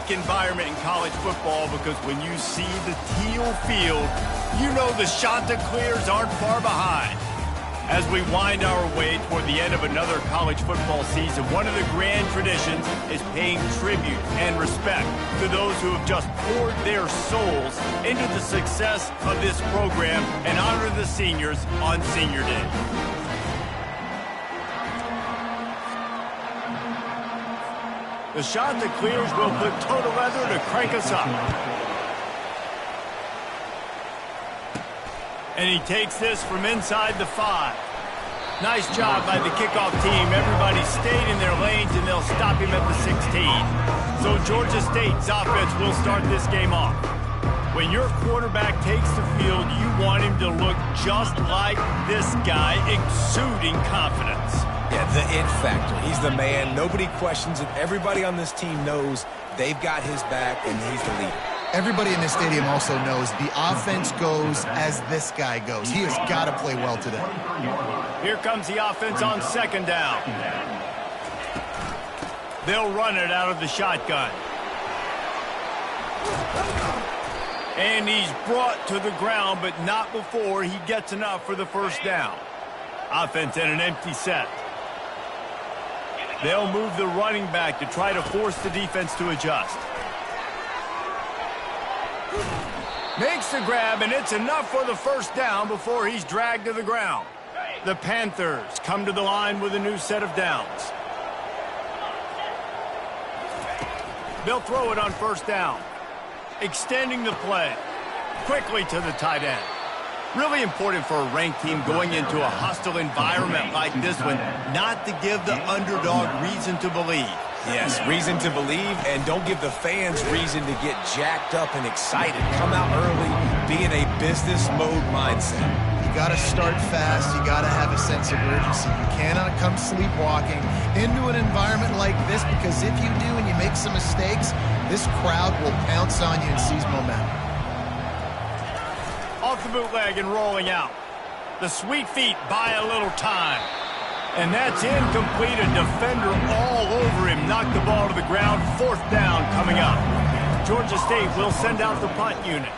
unique environment in college football because when you see the teal field, you know the Chanticleers aren't far behind. As we wind our way toward the end of another college football season, one of the grand traditions is paying tribute and respect to those who have just poured their souls into the success of this program and honor the seniors on Senior Day. The Chanticleers will put total leather to crank us up. And he takes this from inside the 5. Nice job by the kickoff team. Everybody stayed in their lanes, and they'll stop him at the 16. So Georgia State's offense will start this game off. When your quarterback takes the field, you want him to look just like this guy, exuding confidence. Yeah, the it factor. He's the man. Nobody questions it. Everybody on this team knows they've got his back, and he's the leader. Everybody in this stadium also knows the offense goes as this guy goes. He has got to play well today. Here comes the offense on second down. They'll run it out of the shotgun. And he's brought to the ground, but not before he gets enough for the first down. Offense in an empty set. They'll move the running back to try to force the defense to adjust. Makes the grab, and it's enough for the first down before he's dragged to the ground. The Panthers come to the line with a new set of downs. They'll throw it on first down. Extending the play. Quickly to the tight end. Really important for a ranked team going into a hostile environment like this one, not to give the underdog reason to believe. Yes, reason to believe, and don't give the fans reason to get jacked up and excited. Come out early, be in a business mode mindset. You got to start fast. You got to have a sense of urgency. You cannot come sleepwalking into an environment like this, because if you do and you make some mistakes, this crowd will pounce on you and seize momentum. Off the bootleg and rolling out. The sweet feet buy a little time. And that's incomplete. A defender all over him. Knocked the ball to the ground. Fourth down coming up. Georgia State will send out the punt unit.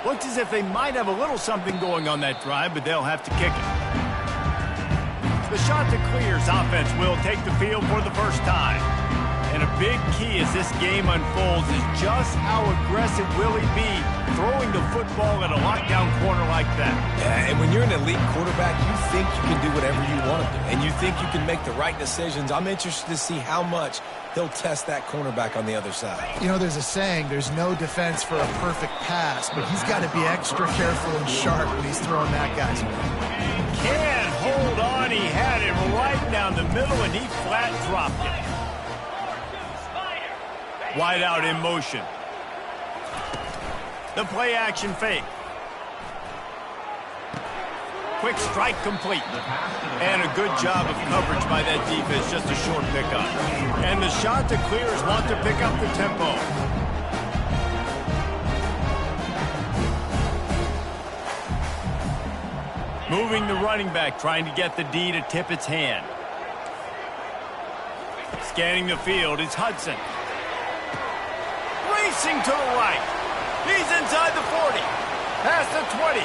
Looks as if they might have a little something going on that drive, but they'll have to kick it. The Chanticleers offense will take the field for the first time. And a big key as this game unfolds is just how aggressive will he be throwing the football at a lockdown corner like that. Yeah, and when you're an elite quarterback, you think you can do whatever you want to do, and you think you can make the right decisions. I'm interested to see how much he'll test that cornerback on the other side. You know, there's a saying, there's no defense for a perfect pass, but he's got to be extra careful and sharp when he's throwing that guy's way. Can't hold on. He had it right down the middle, and he flat dropped it. Wide out in motion. The play action fake. Quick strike complete. And a good job of coverage by that defense. Just a short pickup. And the Chanticleers want to pick up the tempo. Moving the running back, trying to get the D to tip its hand. Scanning the field is Hudson. Racing to the right. He's inside the 40. Past the 20.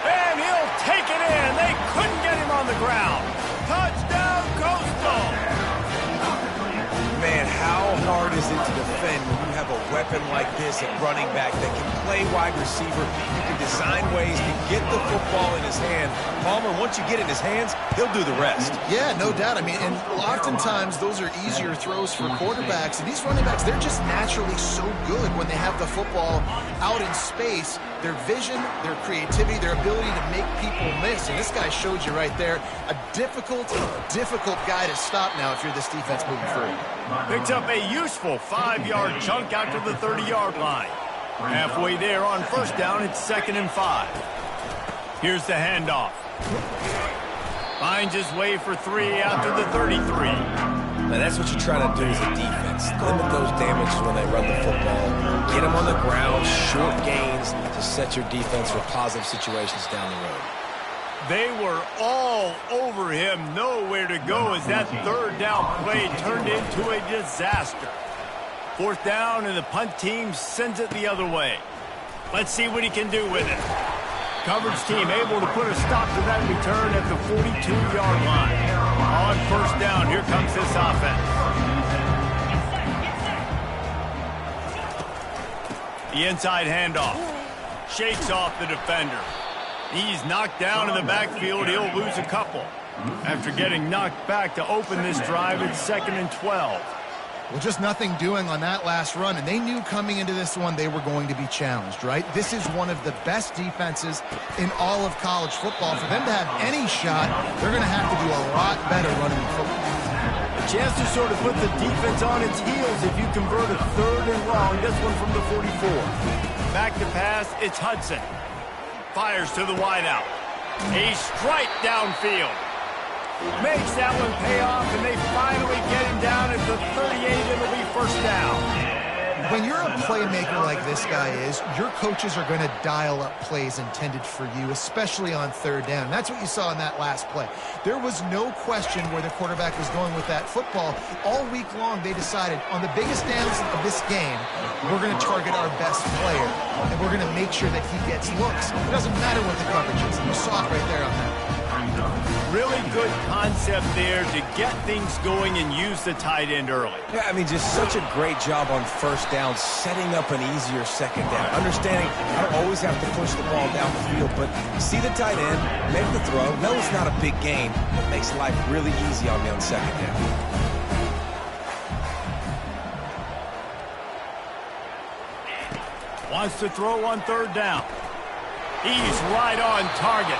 And he'll take it in. They couldn't get him on the ground. Touchdown, Coastal. Man, how hard is it to defend when you have a weapon like this at running back that can play wide receiver? You can design ways to get the football in his hand. Palmer, once you get it in his hands, he'll do the rest. Yeah, no doubt. I mean, and oftentimes those are easier throws for quarterbacks. And these running backs, they're just naturally so good when they have the football out in space. Their vision, their creativity, their ability to make people miss. And this guy showed you right there, a difficult guy to stop now if you're this defense moving forward. Picks up a useful 5-yard chunk out to the 30-yard line. Halfway there on first down, it's 2nd and 5. Here's the handoff. Finds his way for 3 out to the 33. Now that's what you try to do as a defense. Limit those damages when they run the football. Get them on the ground, short gains to set your defense for positive situations down the road. They were all over him, nowhere to go as that third down play turned into a disaster. 4th down, and the punt team sends it the other way. Let's see what he can do with it. Coverage team able to put a stop to that return at the 42-yard line. On 1st down, here comes this offense. The inside handoff. Shakes off the defender. He's knocked down in the backfield. He'll lose a couple. After getting knocked back to open this drive, it's 2nd and 12. Well, just nothing doing on that last run, and they knew coming into this one they were going to be challenged, right? This is one of the best defenses in all of college football. For them to have any shot, they're going to have to do a lot better running the football. A chance to sort of put the defense on its heels if you convert a 3rd and long. This one from the 44. Back to pass, it's Hudson. Fires to the wideout. A strike downfield. Makes that one pay off, and they finally get him down at the 38. It'll be 1st down. When you're a playmaker like this guy is, your coaches are going to dial up plays intended for you, especially on 3rd down. That's what you saw in that last play. There was no question where the quarterback was going with that football. All week long, they decided on the biggest downs of this game, we're going to target our best player, and we're going to make sure that he gets looks. It doesn't matter what the coverage is. You saw it right there on that. Really good concept there to get things going and use the tight end early. Yeah, I mean, just such a great job on 1st down, setting up an easier 2nd down. Understanding I don't always have to push the ball down the field, but see the tight end, make the throw. No, it's not a big game. It makes life really easy on me on 2nd down. Wants to throw on 3rd down. He's right on target.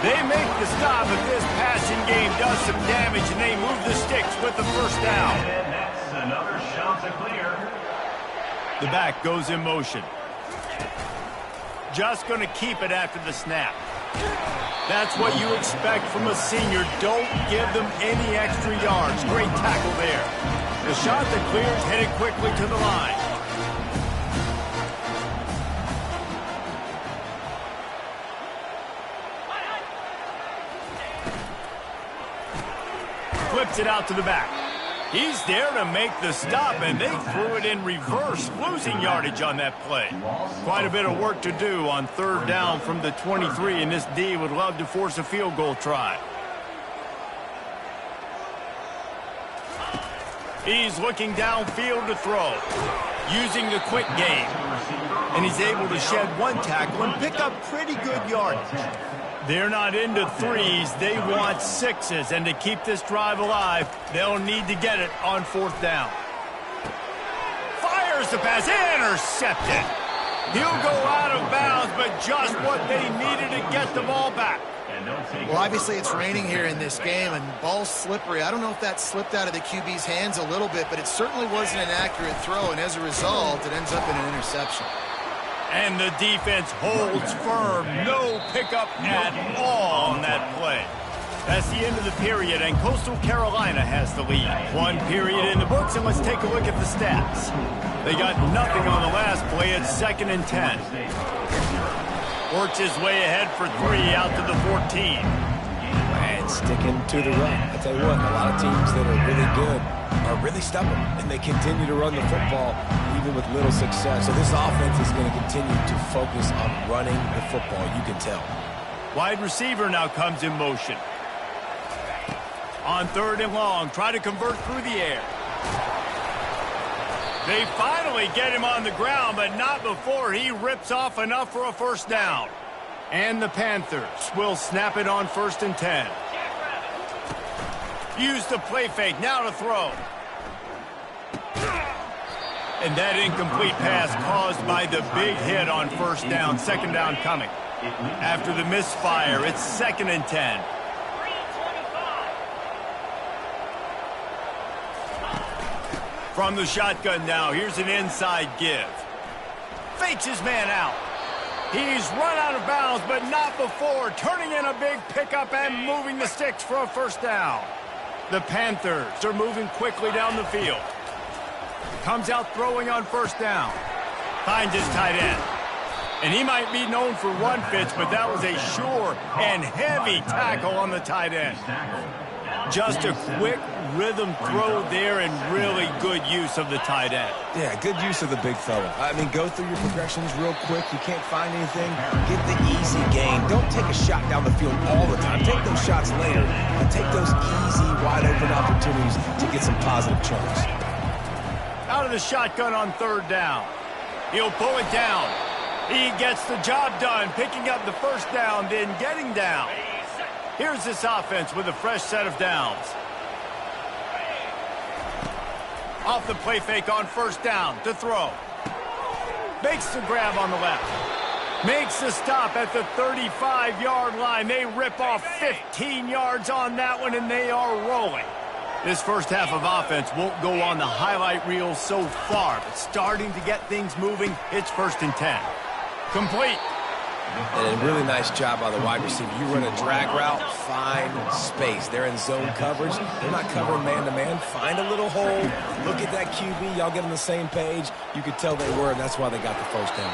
They make the stop, but this passing game does some damage, and they move the sticks with the 1st down. And that's another shot to clear. The back goes in motion. Just going to keep it after the snap. That's what you expect from a senior. Don't give them any extra yards. Great tackle there. The shot that clears headed quickly to the line. Flips it out to the back. He's there to make the stop, and they threw it in reverse, losing yardage on that play. Quite a bit of work to do on 3rd down from the 23, and this D would love to force a field goal try. He's looking downfield to throw, using the quick game. And he's able to shed one tackle and pick up pretty good yardage. They're not into 3s, they want 6s, and to keep this drive alive, they'll need to get it on 4th down. Fires the pass, intercepted. He'll go out of bounds, but just what they needed to get the ball back. Well, obviously it's raining here in this game, and ball's slippery. I don't know if that slipped out of the QB's hands a little bit, but it certainly wasn't an accurate throw, and as a result, it ends up in an interception. And the defense holds firm. No pickup at all on that play. That's the end of the period, and Coastal Carolina has the lead. 1 period in the books, and let's take a look at the stats. They got nothing on the last play. It's 2nd and 10. Works his way ahead for 3 out to the 14. And sticking to the run. I tell you what, a lot of teams that are really good are really stubborn, and they continue to run the football even with little success. So this offense is going to continue to focus on running the football, you can tell. Wide receiver now comes in motion. On 3rd and long, try to convert through the air. They finally get him on the ground, but not before he rips off enough for a 1st down. And the Panthers will snap it on 1st and 10. Use the play fake, now to throw. And that incomplete pass caused by the big hit on 1st down. 2nd down coming. After the misfire, it's 2nd and 10. From the shotgun now, here's an inside give. Fakes his man out. He's run out of bounds, but not before turning in a big pickup and moving the sticks for a 1st down. The Panthers are moving quickly down the field. Comes out throwing on 1st down. Finds his tight end. And he might be known for run fits, but that was a sure and heavy tackle on the tight end. Just a quick rhythm throw there and really good use of the tight end. Yeah, good use of the big fella. I mean, go through your progressions real quick. You can't find anything. Get the easy gain. Don't take a shot down the field all the time. Take those shots later, but take those easy, wide-open opportunities to get some positive chunks. Out of the shotgun on third down. He'll pull it down. He gets the job done, picking up the first down, then getting down. Here's this offense with a fresh set of downs. Off the play fake on first down to throw. Makes the grab on the left. Makes the stop at the 35-yard line. They rip off 15 yards on that one, and they are rolling. This first half of offense won't go on the highlight reel so far, but starting to get things moving, it's 1st and 10. Complete. And a really nice job by the wide receiver. You run a drag route, find space. They're in zone coverage. They're not covering man-to-man. Find a little hole. Look at that QB. Y'all get on the same page. You could tell they were, and that's why they got the first down.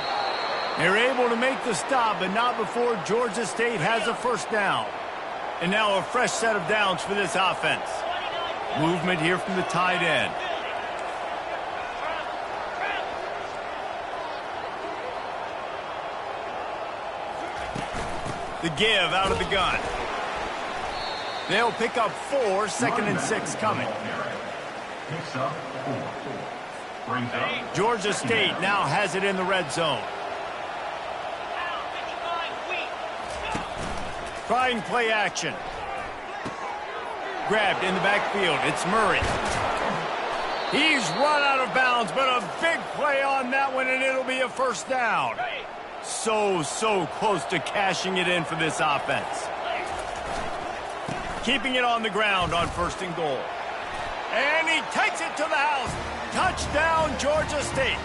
They're able to make the stop, but not before Georgia State has a first down. And now a fresh set of downs for this offense. Movement here from the tight end. The give out of the gun. They'll pick up 4, 2nd and 6 coming. Picks up 4. Brings up. Georgia State now has it in the red zone. Trying play action. Grabbed in the backfield. It's Murray. He's run out of bounds, but a big play on that one, and it'll be a first down. So close to cashing it in for this offense. Keeping it on the ground on 1st and goal. And he takes it to the house. Touchdown, Georgia State.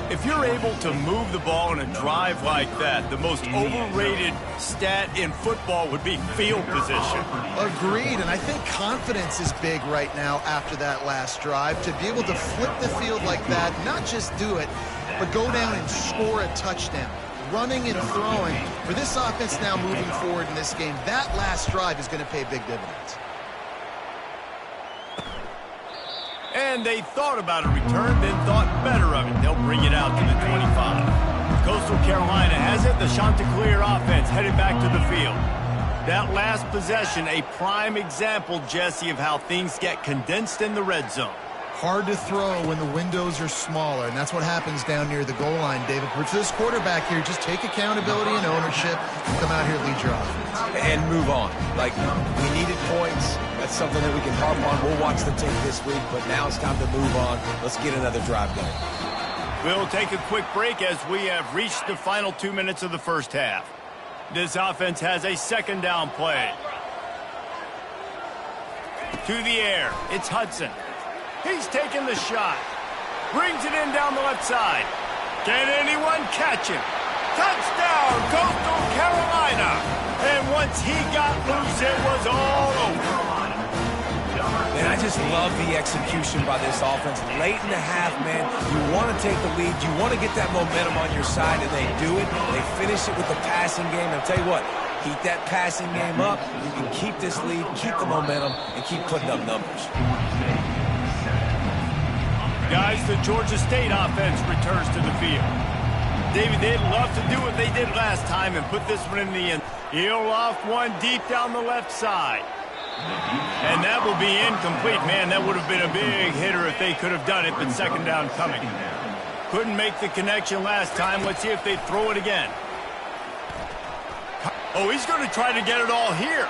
If you're able to move the ball in a drive like that, the most overrated stat in football would be field position. Agreed, and I think confidence is big right now after that last drive. To be able to flip the field like that, not just do it, but go down and score a touchdown. Running and throwing. For this offense now moving forward in this game, that last drive is going to pay big dividends. And they thought about a return, then thought better of it. They'll bring it out to the 25. Coastal Carolina has it. The Chanticleer offense headed back to the field. That last possession, a prime example, Jesse, of how things get condensed in the red zone. Hard to throw when the windows are smaller, and that's what happens down near the goal line, David. For this quarterback here, just take accountability and ownership and come out here and lead your offense. And move on. Like, we needed points. That's something that we can harp on. We'll watch the tape this week, but now it's time to move on. Let's get another drive going. We'll take a quick break as we have reached the final 2 minutes of the first half. This offense has a 2nd down play. To the air, it's Hudson. He's taking the shot. Brings it in down the left side. Can anyone catch him? Touchdown, Coastal Carolina. And once he got loose, it was all over. Man, I just love the execution by this offense. Late in the half, man, you want to take the lead. You want to get that momentum on your side, and they do it. They finish it with the passing game. And I'll tell you what, keep that passing game up. You can keep this lead, keep the momentum, and keep putting up numbers. Guys, the Georgia State offense returns to the field. David, they'd love to do what they did last time and put this one in the end. He'll off one deep down the left side. And that will be incomplete. Man, that would have been a big hitter if they could have done it, but 2nd down coming. Couldn't make the connection last time. Let's see if they throw it again. Oh, he's going to try to get it all here.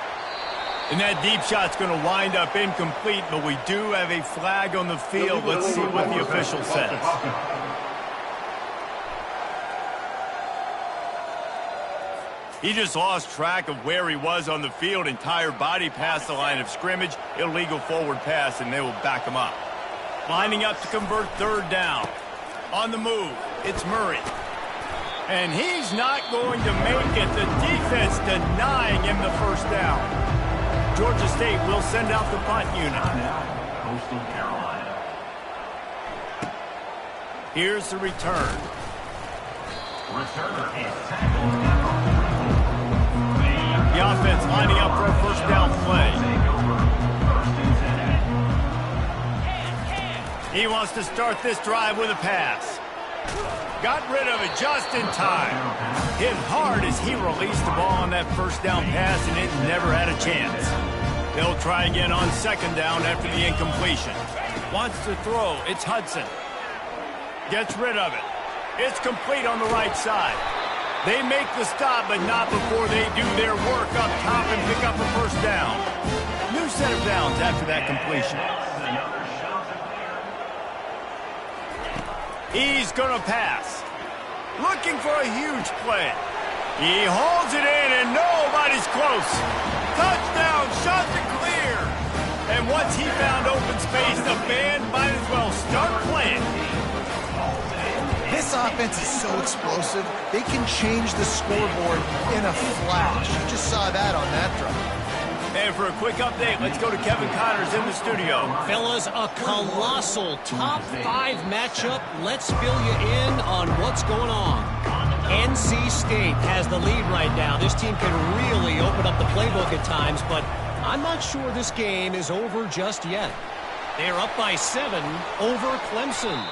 And that deep shot's going to wind up incomplete, but we do have a flag on the field. Let's see what the official says. He just lost track of where he was on the field. Entire body past the line of scrimmage. Illegal forward pass, and they will back him up. Lining up to convert 3rd down. On the move, it's Murray. And he's not going to make it. The defense denying him the first down. Georgia State will send out the punt unit. Coastal Carolina. Here's the return. Returner is tackled. The offense lining up for a first down play. He wants to start this drive with a pass. Got rid of it just in time. Hit hard as he released the ball on that first down pass, and it never had a chance. They'll try again on second down after the incompletion. Wants to throw. It's Hudson. Gets rid of it. It's complete on the right side. They make the stop, but not before they do their work up top and pick up a first down. New set of downs after that completion. He's going to pass. Looking for a huge play. He holds it in, and nobody's close. Touchdown, shots are clear. And once he found open space, the band might as well start playing. This offense is so explosive, they can change the scoreboard in a flash. You just saw that on that drive. And for a quick update, let's go to Kevin Connors in the studio. Fellas, a colossal top 5 matchup. Let's fill you in on what's going on. NC State has the lead right now. This team can really open up the playbook at times, but I'm not sure this game is over just yet. They're up by 7 over Clemson.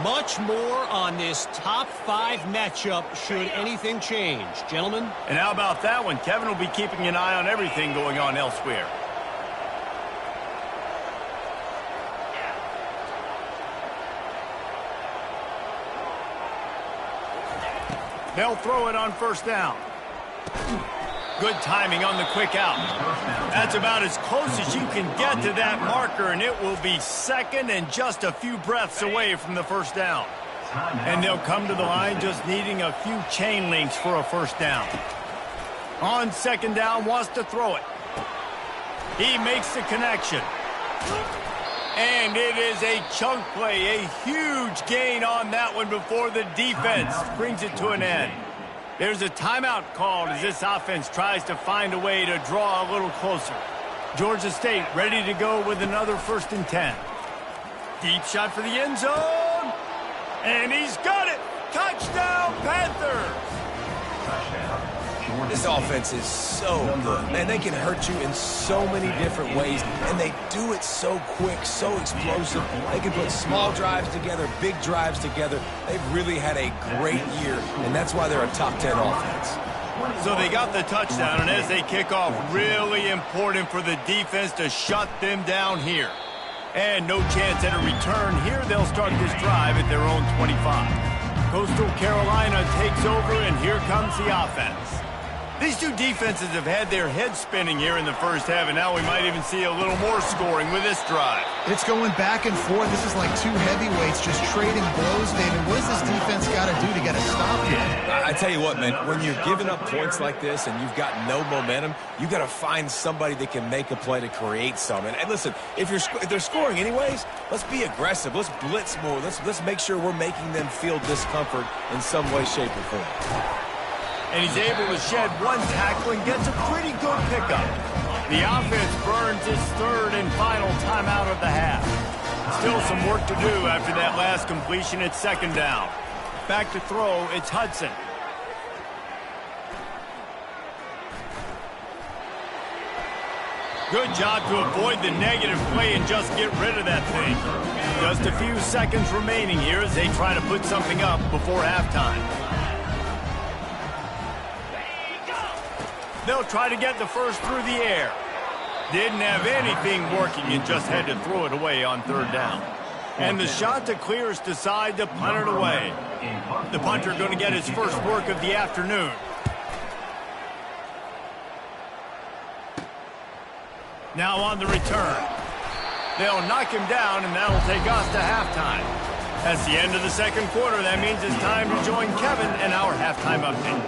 Much more on this top 5 matchup should anything change. Gentlemen? And how about that one? Kevin will be keeping an eye on everything going on elsewhere. They'll throw it on first down. Good timing on the quick out. That's about as close as you can get to that marker, and it will be second and just a few breaths away from the first down. And they'll come to the line just needing a few chain links for a first down. On second down, wants to throw it. He makes the connection. And it is a chunk play, a huge gain on that one before the defense brings it to an end. There's a timeout called as this offense tries to find a way to draw a little closer. Georgia State ready to go with another 1st and 10. Deep shot for the end zone. And he's got it. Touchdown, Panthers. This offense is so good. Man, they can hurt you in so many different ways, and they do it so quick, so explosive. They can put small drives together, big drives together. They've really had a great year, and that's why they're a top 10 offense. So they got the touchdown, and as they kick off, really important for the defense to shut them down here. And no chance at a return here. They'll start this drive at their own 25. Coastal Carolina takes over, and here comes the offense. These two defenses have had their heads spinning here in the first half, and now we might even see a little more scoring with this drive. It's going back and forth. This is like two heavyweights just trading blows, David. What does this defense got to do to get a stop here? I tell you what, man, when you're giving up points like this and you've got no momentum, you got to find somebody that can make a play to create some. And listen, if they're scoring anyways, let's be aggressive. Let's blitz more. Let's make sure we're making them feel discomfort in some way, shape, or form. And he's able to shed one tackle and gets a pretty good pickup. The offense burns its 3rd and final timeout of the half. Still some work to do after that last completion at 2nd down. Back to throw, it's Hudson. Good job to avoid the negative play and just get rid of that thing. Just a few seconds remaining here as they try to put something up before halftime. They'll try to get the first through the air. Didn't have anything working and just had to throw it away on 3rd down. And the shot to clears decide to punt it away. The punter going to get his first work of the afternoon. Now on the return. They'll knock him down, and that'll take us to halftime. That's the end of the 2nd quarter. That means it's time to join Kevin and our halftime update.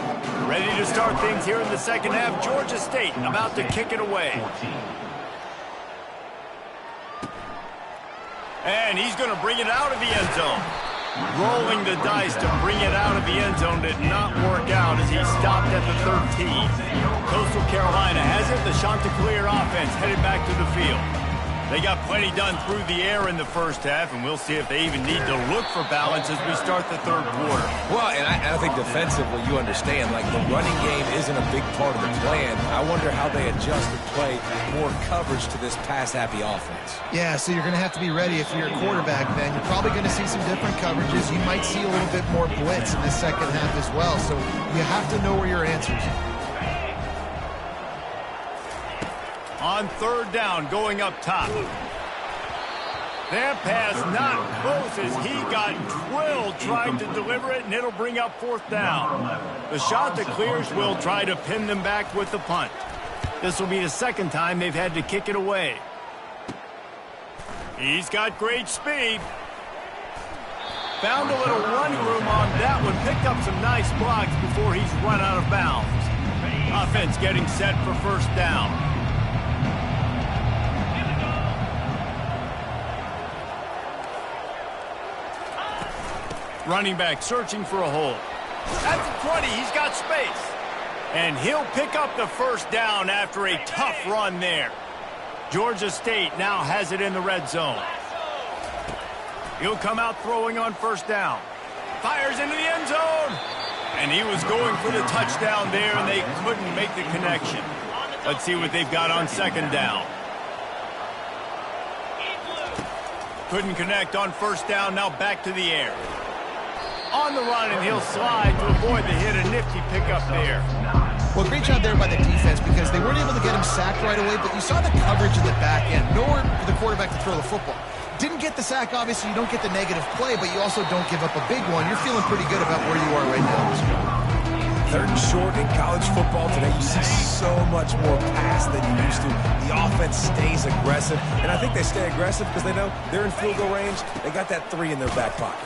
Ready to start things here in the 2nd half. Georgia State about to kick it away. And he's going to bring it out of the end zone. Rolling the dice to bring it out of the end zone did not work out as he stopped at the 13. Coastal Carolina has it. The Chanticleer offense headed back to the field. They got plenty done through the air in the first half, and we'll see if they even need to look for balance as we start the third quarter. Well, and I think defensively, you understand, like the running game isn't a big part of the plan. I wonder how they adjust and play more coverage to this pass-happy offense. Yeah, so you're going to have to be ready if you're a quarterback then. You're probably going to see some different coverages. You might see a little bit more blitz in the second half as well, so you have to know where your answers are. On third down, going up top. That pass not close as he got drilled trying to deliver it, and it'll bring up fourth down. The shot that clears will try to pin them back with the punt. This will be the second time they've had to kick it away. He's got great speed. Found a little running room on that one. Picked up some nice blocks before he's run out of bounds. Offense getting set for first down. Running back searching for a hole. At the 20, he's got space. And he'll pick up the first down after a tough run there. Georgia State now has it in the red zone. He'll come out throwing on first down. Fires into the end zone. And he was going for the touchdown there, and they couldn't make the connection. Let's see what they've got on second down. Couldn't connect on first down, now back to the air. On the run, and he'll slide to avoid the hit. A nifty pickup there. Well, great job there by the defense because they weren't able to get him sacked right away, but you saw the coverage in the back end. Nowhere for the quarterback to throw the football. Didn't get the sack, obviously. You don't get the negative play, but you also don't give up a big one. You're feeling pretty good about where you are right now. Third and short in college football today, you see so much more pass than you used to. The offense stays aggressive, and I think they stay aggressive because they know they're in field goal range. They got that 3 in their back pocket.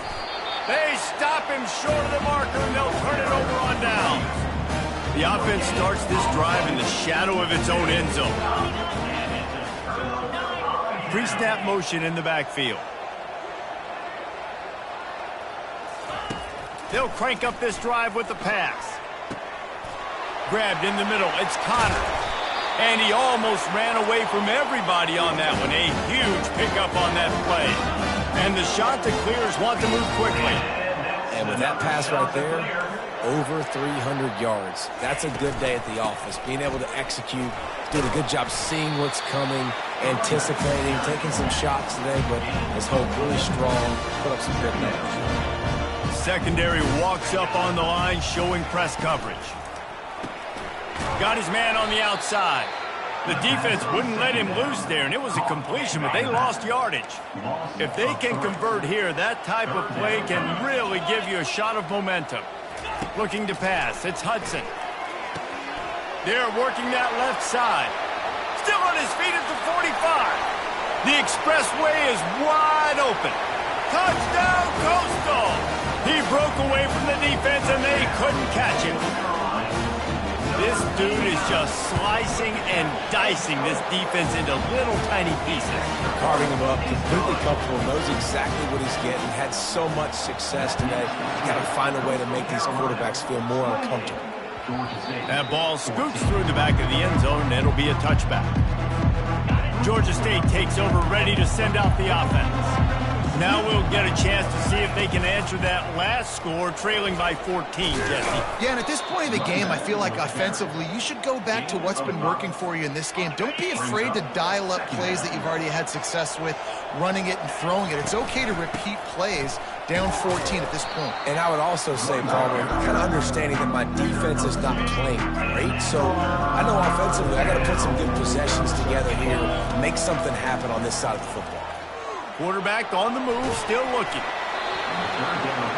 They stop him short of the marker, and they'll turn it over on downs. The offense starts this drive in the shadow of its own end zone. Pre-snap motion in the backfield. They'll crank up this drive with the pass. Grabbed in the middle. It's Connor. And he almost ran away from everybody on that one. A huge pickup on that play. And the shot that clears want to move quickly. And with that pass right there, over 300 yards. That's a good day at the office. Being able to execute, doing a good job seeing what's coming, anticipating, taking some shots today, but his hope really strong, put up some good numbers. Secondary walks up on the line, showing press coverage. Got his man on the outside. The defense wouldn't let him loose there, and it was a completion, but they lost yardage. If they can convert here, that type of play can really give you a shot of momentum. Looking to pass, it's Hudson. They're working that left side. Still on his feet at the 45. The expressway is wide open. Touchdown, Coastal! He broke away from the defense, and they couldn't catch him. This dude is just slicing and dicing this defense into little tiny pieces. Carving him up, completely comfortable, knows exactly what he's getting, had so much success today. You got to find a way to make these quarterbacks feel more uncomfortable. That ball scoots through the back of the end zone, and it'll be a touchback. Georgia State takes over, ready to send out the offense. Now we'll get a chance to see if they can answer that last score, trailing by 14, Jesse. Yeah, and at this point of the game, I feel like offensively, you should go back to what's been working for you in this game. Don't be afraid to dial up plays that you've already had success with, running it and throwing it. It's okay to repeat plays down 14 at this point. And I would also say, Palmer, kind of understanding that my defense is not playing great, so I know offensively I got to put some good possessions together here, make something happen on this side of the football. Quarterback on the move, still looking.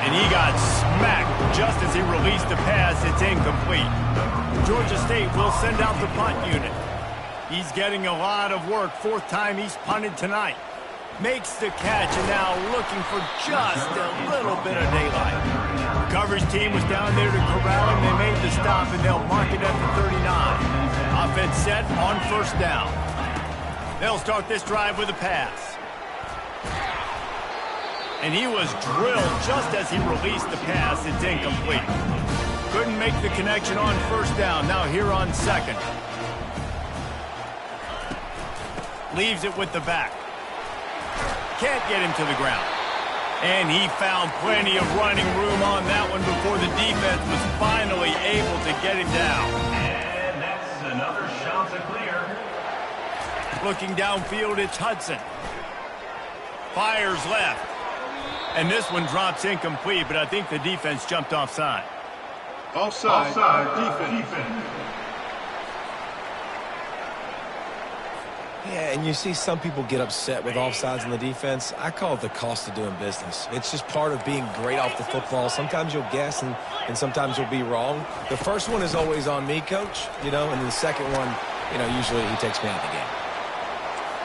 And he got smacked just as he released the pass. It's incomplete. Georgia State will send out the punt unit. He's getting a lot of work. Fourth time he's punted tonight. Makes the catch, and now looking for just a little bit of daylight. The coverage team was down there to corral him. They made the stop, and they'll mark it at the 39. Offense set on first down. They'll start this drive with a pass. And he was drilled just as he released the pass. It's incomplete. Couldn't make the connection on first down. Now here on second. Leaves it with the back. Can't get him to the ground. And he found plenty of running room on that one before the defense was finally able to get him down. And that's another shot to clear. Looking downfield, it's Hudson. Fires left. And this one drops incomplete, but I think the defense jumped offside. Offside. Defense. Yeah, and you see some people get upset with offsides in the defense. I call it the cost of doing business. It's just part of being great off the football. Sometimes you'll guess and sometimes you'll be wrong. The first one is always on me, Coach, and then the second one, usually he takes me out of the game.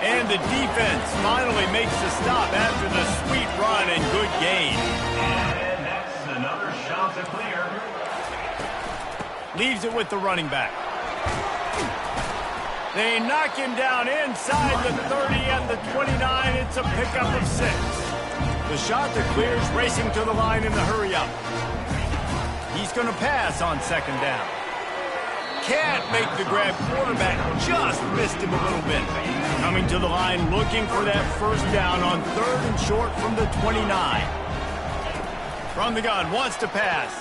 And the defense finally makes the stop after the sweet run and good gain. And that's another shot to clear. Leaves it with the running back. They knock him down inside the 30 and the 29. It's a pickup of 6. The shot to clear is racing to the line in the hurry-up. He's going to pass on second down. Can't make the grab. Quarterback just missed him a little bit. Coming to the line looking for that first down on 3rd and short from the 29. From the gun, wants to pass.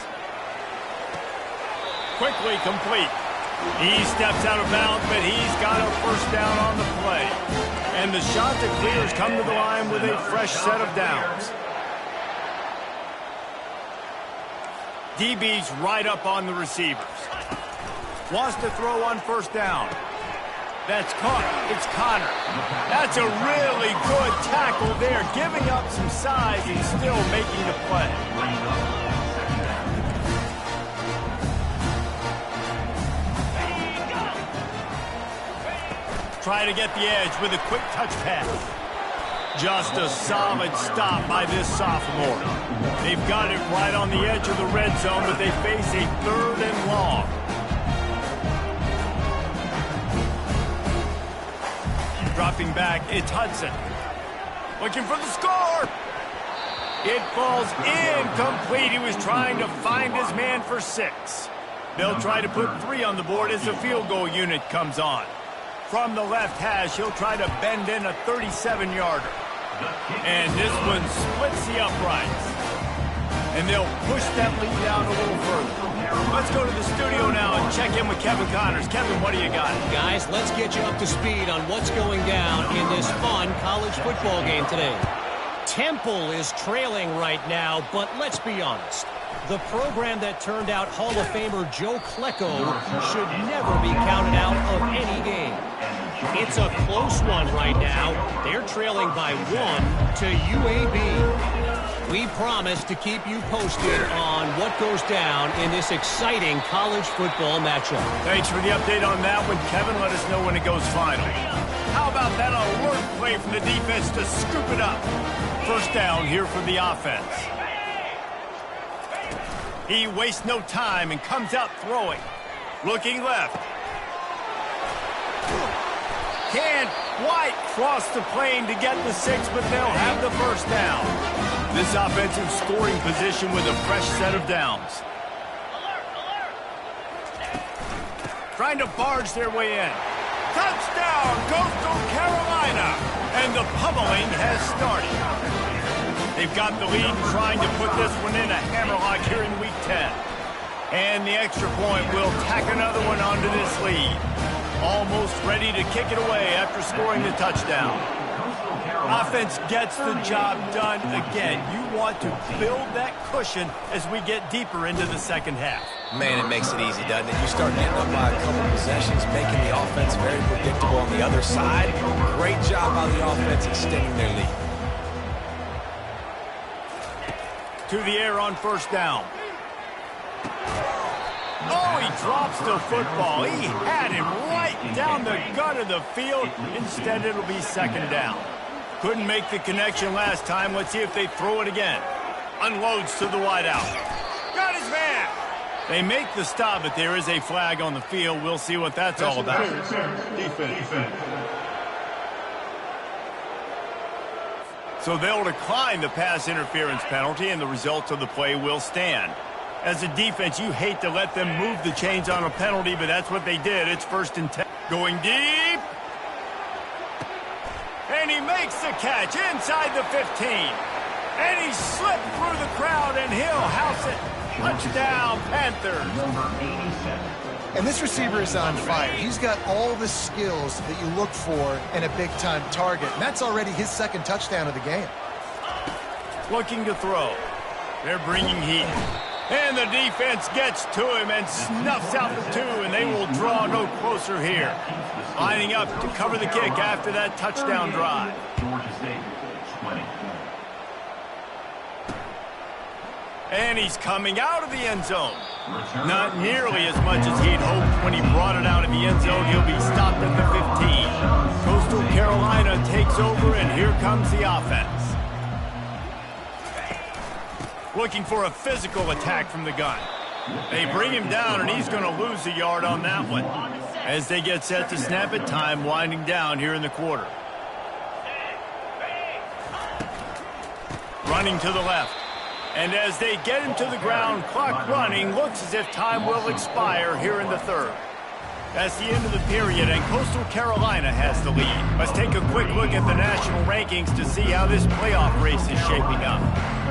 Quickly complete. He steps out of bounds, but he's got a first down on the play. And the shot to clear has come to the line with a fresh set of downs. DB's right up on the receivers. Wants to throw on first down. That's caught. It's Connor. That's a really good tackle there, giving up some size and still making the play. Try to get the edge with a quick touch pass. Just a solid stop by this sophomore. They've got it right on the edge of the red zone, but they face a 3rd and long. Dropping back, it's Hudson. Looking for the score. It falls incomplete. He was trying to find his man for 6. They'll try to put 3 on the board as the field goal unit comes on. From the left hash, he'll try to bend in a 37-yarder. And this one splits the uprights. And they'll push that lead down a little further. Let's go to the studio now and check in with Kevin Connors. Kevin, what do you got? Guys, let's get you up to speed on what's going down in this fun college football game today. Temple is trailing right now, but let's be honest. The program that turned out Hall of Famer Joe Klecko should never be counted out of any game. It's a close one right now. They're trailing by 1 to UAB. We promise to keep you posted on what goes down in this exciting college football matchup. Thanks for the update on that one, Kevin. Let us know when it goes final. How about that alert play from the defense to scoop it up? First down here for the offense. He wastes no time and comes out throwing. Looking left. Can't quite cross the plane to get the 6, but they'll have the first down. This offensive scoring position with a fresh set of downs. Trying to barge their way in. Touchdown, Coastal Carolina! And the pummeling has started. They've got the lead, trying to put this one in a hammerlock here in Week 10. And the extra point will tack another one onto this lead. Almost ready to kick it away after scoring the touchdown. Offense gets the job done again. You want to build that cushion as we get deeper into the second half. Man, it makes it easy, doesn't it? You start getting up by a couple possessions, making the offense very predictable on the other side. Great job by the offense extending their lead. To the air on first down. Oh, he drops the football. He had him right down the gut of the field. Instead, it'll be second down. Couldn't make the connection last time. Let's see if they throw it again. Unloads to the wideout. Got his man. They make the stop, but there is a flag on the field. We'll see what that's all about. Defense. So they'll decline the pass interference penalty, and the results of the play will stand. As a defense, you hate to let them move the chains on a penalty, but that's what they did. It's 1st and 10. Going deep. he makes the catch inside the 15. And he slipped through the crowd, and he'll house it. Touchdown, Panthers. Number 87. And this receiver is on fire. He's got all the skills that you look for in a big-time target. And that's already his second touchdown of the game. Looking to throw. They're bringing heat. And the defense gets to him and snuffs out the 2, and they will draw no closer here. Lining up to cover the kick after that touchdown drive. Georgia State, 20. And he's coming out of the end zone. Not nearly as much as he'd hoped when he brought it out of the end zone. He'll be stopped at the 15. Coastal Carolina takes over, and here comes the offense. Looking for a physical attack from the gun. They bring him down, and he's going to lose a yard on that one. As they get set to snap it, time winding down here in the quarter. Running to the left. And as they get him to the ground, clock running, looks as if time will expire here in the third. That's the end of the period, and Coastal Carolina has the lead. Let's take a quick look at the national rankings to see how this playoff race is shaping up.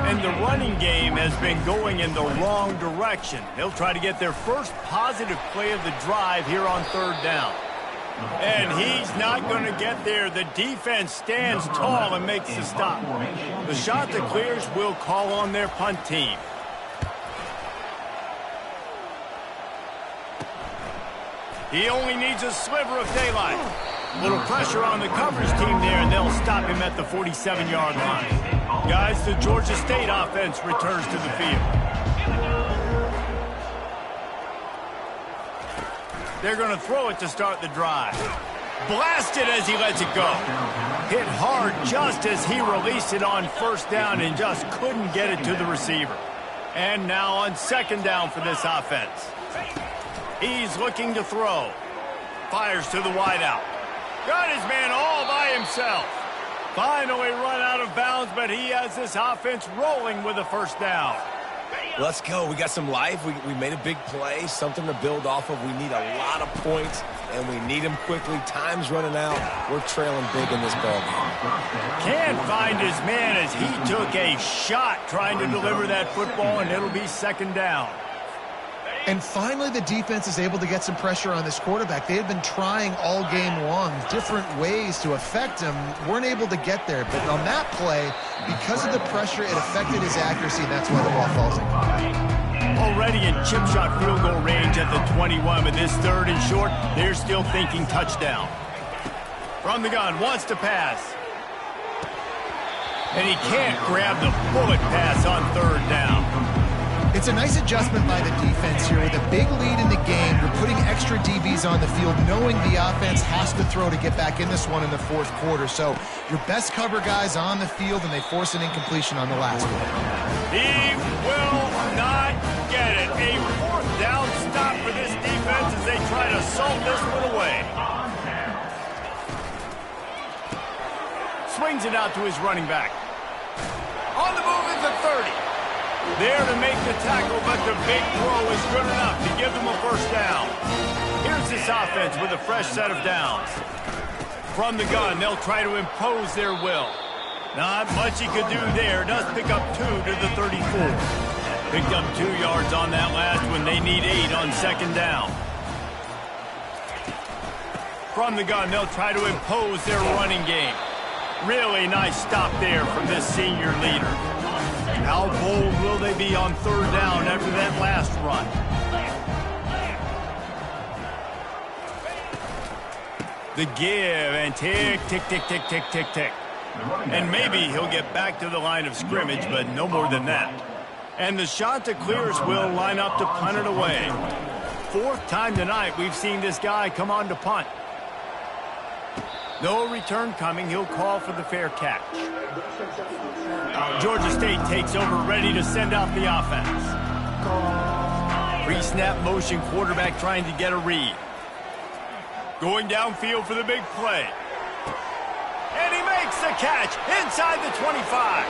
And the running game has been going in the wrong direction. They'll try to get their first positive play of the drive here on third down. And he's not going to get there. The defense stands tall and makes the stop. The Chanticleers will call on their punt team. He only needs a sliver of daylight. Little pressure on the coverage team there, and they'll stop him at the 47-yard line. Guys, the Georgia State offense returns to the field. They're going to throw it to start the drive. Blasted as he lets it go. Hit hard just as he released it on first down and just couldn't get it to the receiver. And now on second down for this offense. He's looking to throw. Fires to the wideout. Got his man all by himself. Finally run out of bounds, but he has this offense rolling with a first down. Let's go. We got some life. We made a big play, something to build off of. We need a lot of points, and we need them quickly. Time's running out. We're trailing big in this ballgame. Can't find his man as he took a shot trying to deliver that football, and it'll be second down. And finally, the defense is able to get some pressure on this quarterback. They had been trying all game long, different ways to affect him. Weren't able to get there. But on that play, because of the pressure, it affected his accuracy, and that's why the ball falls in. Already in chip shot field goal range at the 21, but this third and short, they're still thinking touchdown. From the gun, wants to pass. And he can't grab the bullet pass on third down. It's a nice adjustment by the defense here. With a big lead in the game, you're putting extra DBs on the field, knowing the offense has to throw to get back in this one in the fourth quarter. So your best cover guys on the field, and they force an incompletion on the last one. He will not get it. A fourth down stop for this defense as they try to salt this one away. Swings it out to his running back. On the move at the 30. There to make the tackle, but the big throw is good enough to give them a first down. Here's this offense with a fresh set of downs. From the gun, they'll try to impose their will. Not much he could do there. Does pick up 2 to the 34. Picked up 2 yards on that last one. They need 8 on second down. From the gun, they'll try to impose their running game. Really nice stop there from this senior leader. How bold will they be on third down after that last run? The give and tick, tick, tick, tick, tick, tick, tick. And maybe he'll get back to the line of scrimmage, but no more than that. And the Chanticleers will line up to punt it away. Fourth time tonight we've seen this guy come on to punt. No return coming. He'll call for the fair catch. Georgia State takes over, ready to send out the offense. Pre-snap motion, quarterback trying to get a read. Going downfield for the big play. And he makes the catch inside the 25.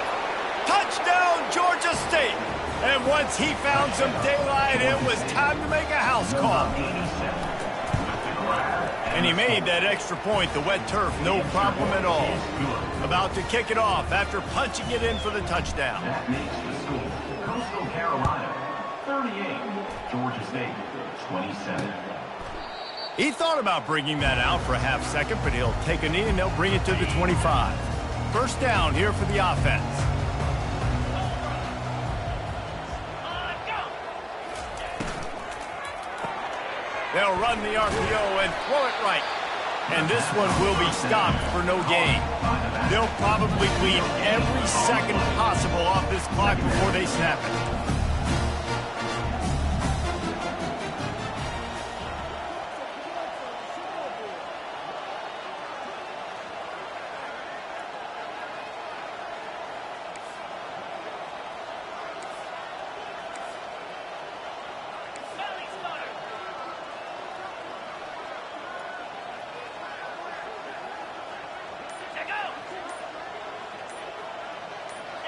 Touchdown, Georgia State. And once he found some daylight, it was time to make a house call. And he made that extra point, the wet turf, no problem at all. About to kick it off after punching it in for the touchdown. That makes the score. Coastal Carolina, 38. Georgia State, 27. He thought about bringing that out for a half second, but he'll take a knee and they'll bring it to the 25. First down here for the offense. They'll run the RPO and throw it right. And this one will be stopped for no gain. They'll probably bleed every second possible off this clock before they snap it.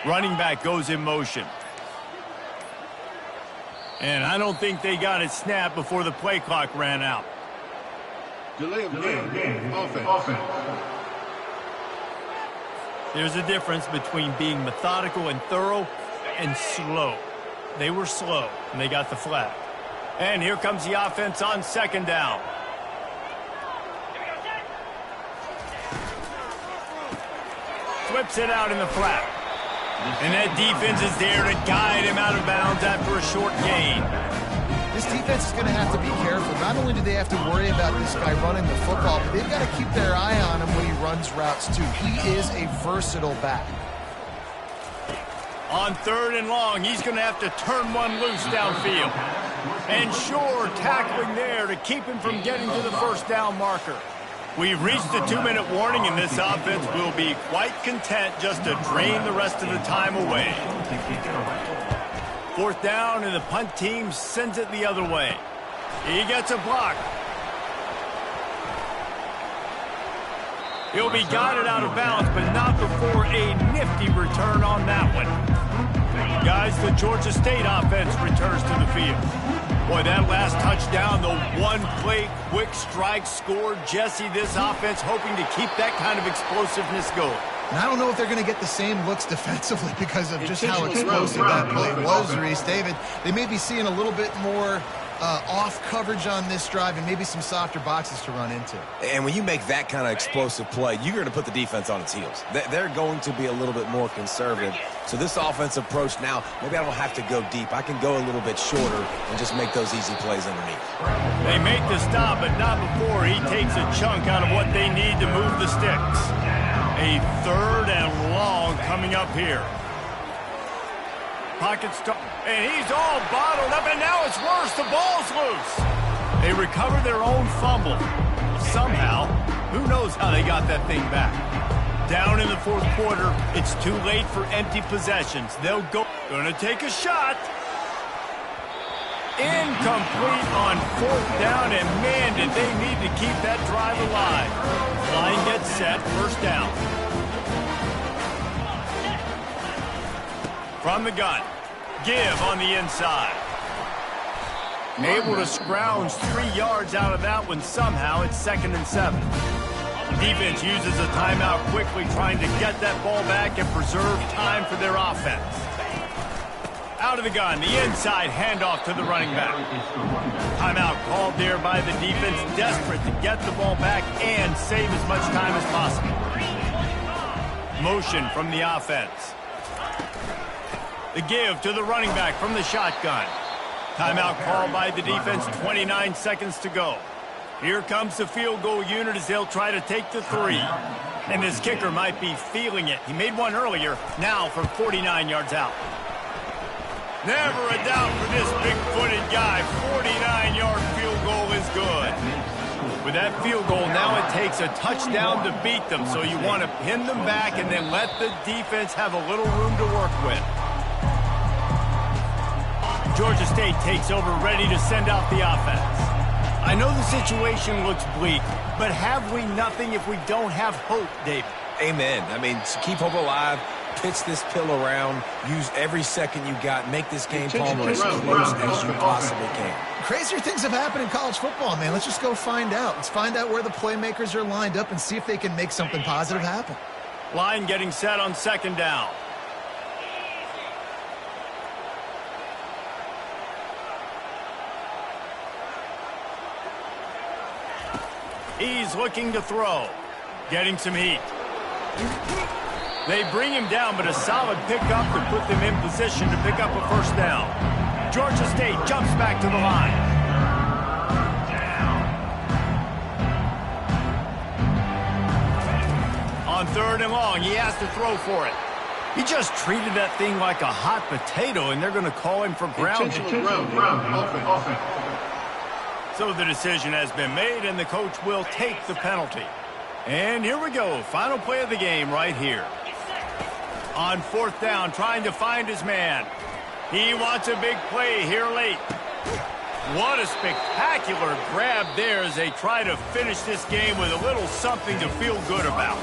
Running back goes in motion. And I don't think they got it snapped before the play clock ran out. Delay of game. Offense. There's a difference between being methodical and thorough and slow. They were slow, and they got the flag. And here comes the offense on second down. Flips it out in the flat. And that defense is there to guide him out of bounds after a short gain. This defense is going to have to be careful. Not only do they have to worry about this guy running the football, but they've got to keep their eye on him when he runs routes too. He is a versatile back. On third and long, he's going to have to turn one loose downfield. And sure, tackling there to keep him from getting to the first down marker. We've reached the 2-minute warning, and this offense will be quite content just to drain the rest of the time away. Fourth down, and the punt team sends it the other way. He gets a block. He'll be guided out of bounds, but not before a nifty return on that one. Guys, the Georgia State offense returns to the field. Boy, that last touchdown, the one-play quick strike score. Jesse, this offense hoping to keep that kind of explosiveness going. And I don't know if they're going to get the same looks defensively because of just how explosive that play was, Reese. David, they may be seeing a little bit more off coverage on this drive and maybe some softer boxes to run into. And when you make that kind of explosive play, you're going to put the defense on its heels. They're going to be a little bit more conservative. So this offensive approach now, maybe I don't have to go deep. I can go a little bit shorter and just make those easy plays underneath. They make the stop, but not before he takes a chunk out of what they need to move the sticks. A third and long coming up here. Pocket stop, and he's all bottled up, and now it's worse. The ball's loose. They recover their own fumble. Somehow, who knows how they got that thing back. Down in the fourth quarter, it's too late for empty possessions. They'll go. Gonna take a shot. Incomplete on fourth down, and man, did they need to keep that drive alive. Line gets set, first down. From the gun, give on the inside. Able to scrounge 3 yards out of that one somehow. It's 2nd and 7. Defense uses a timeout quickly, trying to get that ball back and preserve time for their offense. Out of the gun, the inside handoff to the running back. Timeout called there by the defense, desperate to get the ball back and save as much time as possible. Motion from the offense. The give to the running back from the shotgun. Timeout called by the defense, 29 seconds to go. Here comes the field goal unit as they'll try to take the 3. And this kicker might be feeling it. He made one earlier, now from 49 yards out. Never a doubt for this big-footed guy. 49-yard field goal is good. With that field goal, now it takes a touchdown to beat them, so you want to pin them back and then let the defense have a little room to work with. Georgia State takes over, ready to send out the offense. I know the situation looks bleak, but have we nothing if we don't have hope, David? Amen. I mean, keep hope alive. pitch this pill around, use every second you got, make this game, Palmer, as close as you possibly can. Crazier things have happened in college football, man. Let's just go find out. Let's find out where the playmakers are lined up and see if they can make something positive happen. Line getting set on second down. He's looking to throw. Getting some heat. They bring him down, but a solid pickup to put them in position to pick up a first down. Georgia State jumps back to the line. On third and long, he has to throw for it. He just treated that thing like a hot potato, and they're going to call him for grounding. Offense. So the decision has been made, and the coach will take the penalty. And here we go. Final play of the game right here. On fourth down, trying to find his man. He wants a big play here late. What a spectacular grab there as they try to finish this game with a little something to feel good about.